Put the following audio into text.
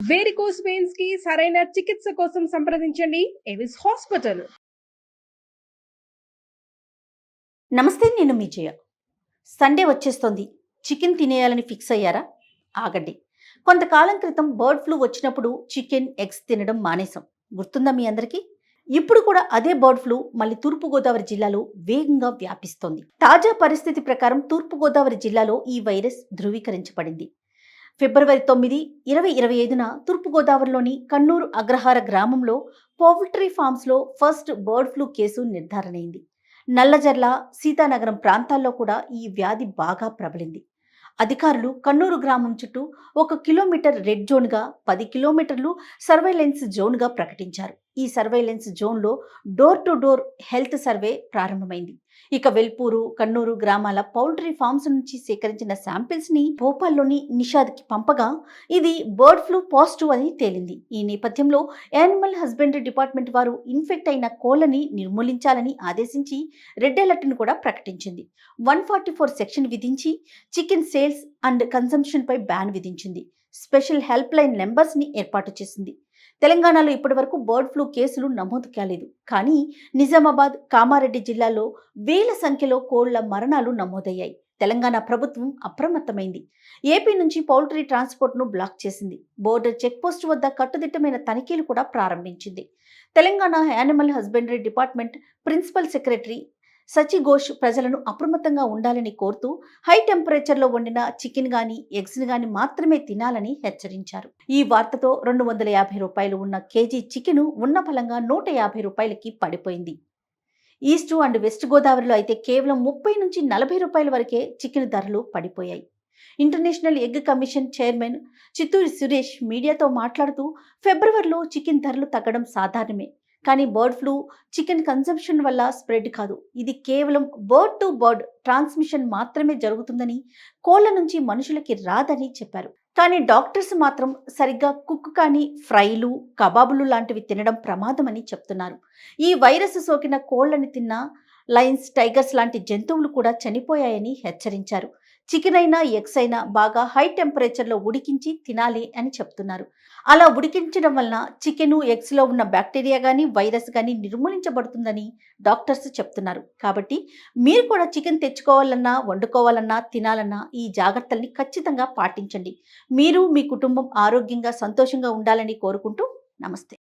Varicose veins కి సరైన చికిత్స కోసం సంప్రదించండి ఎవిస్ హాస్పిటల్. నమస్తే, నేను మీ జయ. సండే వచ్చేస్తోంది. చికెన్ తినేయాలని ఫిక్స్ అయ్యారా? ఆగండి. కొంతకాలం క్రితం బర్డ్ ఫ్లూ వచ్చినప్పుడు చికెన్, ఎగ్స్ తినడం మానేశాం. గుర్తుందా మీ అందరికీ? ఇప్పుడు కూడా అదే బర్డ్ ఫ్లూ మళ్ళీ తూర్పుగోదావరి జిల్లాలో వేగంగా వ్యాపిస్తోంది. తాజా పరిస్థితి ప్రకారం తూర్పుగోదావరి జిల్లాలో ఈ వైరస్ ధృవీకరించబడింది. ఫిబ్రవరి 9, 2025న తూర్పుగోదావరిలోని కన్నూరు అగ్రహార గ్రామంలో పౌల్ట్రీ ఫామ్స్లో ఫస్ట్ బర్డ్ ఫ్లూ కేసు నిర్ధారణైంది. నల్లజర్ల, సీతానగరం ప్రాంతాల్లో కూడా ఈ వ్యాధి బాగా ప్రబలింది. అధికారులు కన్నూరు గ్రామం చుట్టూ 1 కిలోమీటర్ రెడ్ జోన్గా, 10 కిలోమీటర్లు సర్వైలెన్స్ జోన్గా ప్రకటించారు. ఈ సర్వైలెన్స్ జోన్లో door to door health survey ప్రారంభమైంది. ఇక వెల్పూరు, కన్నూరు గ్రామాల పౌల్ట్రీ ఫార్మ్స్ నుంచి సేకరించిన శాంపిల్స్ని భోపాల్లోని నిషాద్కి పంపగా ఇది బర్డ్ ఫ్లూ పాజిటివ్ అని తేలింది. ఈ నేపథ్యంలో యానిమల్ హస్బెండరీ డిపార్ట్మెంట్ వారు ఇన్ఫెక్ట్ అయిన కోళ్లని నిర్మూలించాలని ఆదేశించి రెడ్ అలర్ట్ను కూడా ప్రకటించింది. 144 సెక్షన్ విధించి చికెన్ సేల్స్ అండ్ కన్సంప్షన్ పై బ్యాన్ విధించింది. స్పెషల్ హెల్ప్ లైన్ నెంబర్స్ని ఏర్పాటు చేసింది. తెలంగాణలో ఇప్పటివరకు బర్డ్ ఫ్లూ కేసులు నమోదు కాలేదు. కానీ నిజామాబాద్, కామారెడ్డి జిల్లాలో వేల సంఖ్యలో కోళ్ల మరణాలు నమోదయ్యాయి. తెలంగాణ ప్రభుత్వం అప్రమత్తమైంది. ఏపీ నుంచి పౌల్ట్రీ ట్రాన్స్పోర్ట్ను బ్లాక్ చేసింది. బోర్డర్ చెక్పోస్ట్ వద్ద కట్టుదిట్టమైన తనిఖీలు కూడా ప్రారంభించింది. Telangana animal husbandry department principal secretary Sachi Ghosh ప్రజలను అప్రమత్తంగా ఉండాలని కోరుతూ హై టెంపరేచర్లో వండిన చికెన్ గాని, ఎగ్స్ గాని మాత్రమే తినాలని హెచ్చరించారు. ఈ వార్తతో 250 రూపాయలు ఉన్న కేజీ చికెన్ ఉన్న ఫలంగా 150 రూపాయలకి పడిపోయింది. ఈస్ట్ అండ్ వెస్ట్ గోదావరిలో అయితే కేవలం 30 నుంచి 40 రూపాయల వరకే చికెన్ ధరలు పడిపోయాయి. International egg commission chairman Chitturi Suresh మీడియాతో మాట్లాడుతూ ఫిబ్రవరిలో చికెన్ ధరలు తగ్గడం సాధారణమే, కానీ బర్డ్ ఫ్లూ చికెన్ కన్సంప్షన్ వల్ల స్ప్రెడ్ కాదు. ఇది కేవలం బర్డ్ టు బర్డ్ ట్రాన్స్మిషన్ మాత్రమే జరుగుతుందని, కోళ్ల నుంచి మనుషులకి రాదని చెప్పారు. కానీ డాక్టర్స్ మాత్రం సరిగ్గా కుక్ కానీ ఫ్రైలు, కబాబులు లాంటివి తినడం ప్రమాదమని చెప్తున్నారు. ఈ వైరస్ సోకిన కోళ్లని తిన్న లయన్స్, టైగర్స్ లాంటి జంతువులు కూడా చనిపోయాయని హెచ్చరించారు. చికెన్ అయినా, ఎగ్స్ అయినా బాగా హై టెంపరేచర్లో ఉడికించి తినాలి అని చెప్తున్నారు. అలా ఉడికించడం వలన చికెన్, ఎగ్స్లో ఉన్న బ్యాక్టీరియా కానీ, వైరస్ కానీ నిర్మూలించబడుతుందని డాక్టర్స్ చెప్తున్నారు. కాబట్టి మీరు కూడా చికెన్ తెచ్చుకోవాలన్నా, వండుకోవాలన్నా, తినాలన్నా ఈ జాగ్రత్తల్ని ఖచ్చితంగా పాటించండి. మీరు, మీ కుటుంబం ఆరోగ్యంగా, సంతోషంగా ఉండాలని కోరుకుంటూ నమస్తే.